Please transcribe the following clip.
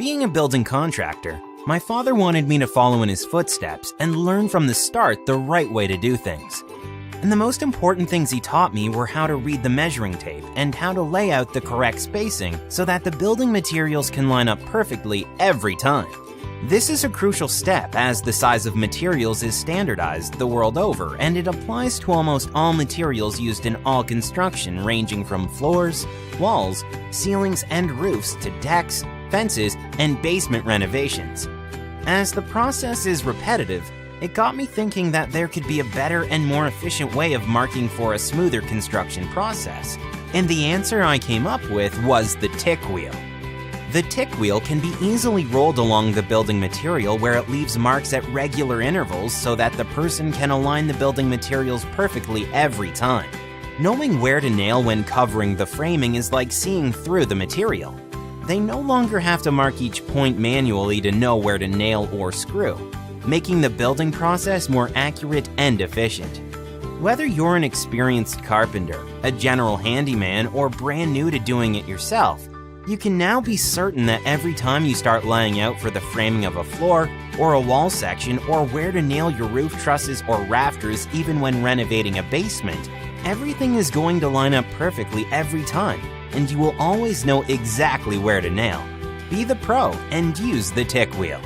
Being a building contractor, my father wanted me to follow in his footsteps and learn from the start the right way to do things. And the most important things he taught me were how to read the measuring tape and how to lay out the correct spacing so that the building materials can line up perfectly every time. This is a crucial step as the size of materials is standardized the world over, and it applies to almost all materials used in all construction, ranging from floors, walls, ceilings, and roofs to decks, fences, and basement renovations. As the process is repetitive, it got me thinking that there could be a better and more efficient way of marking for a smoother construction process. And the answer I came up with was the TicWheel. The TicWheel can be easily rolled along the building material where it leaves marks at regular intervals so that the person can align the building materials perfectly every time. Knowing where to nail when covering the framing is like seeing through the material. They no longer have to mark each point manually to know where to nail or screw, making the building process more accurate and efficient. Whether you're an experienced carpenter, a general handyman, or brand new to doing it yourself, you can now be certain that every time you start laying out for the framing of a floor or a wall section, or where to nail your roof trusses or rafters even when renovating a basement, everything is going to line up perfectly every time, and you will always know exactly where to nail. Be the pro and use the TicWheel.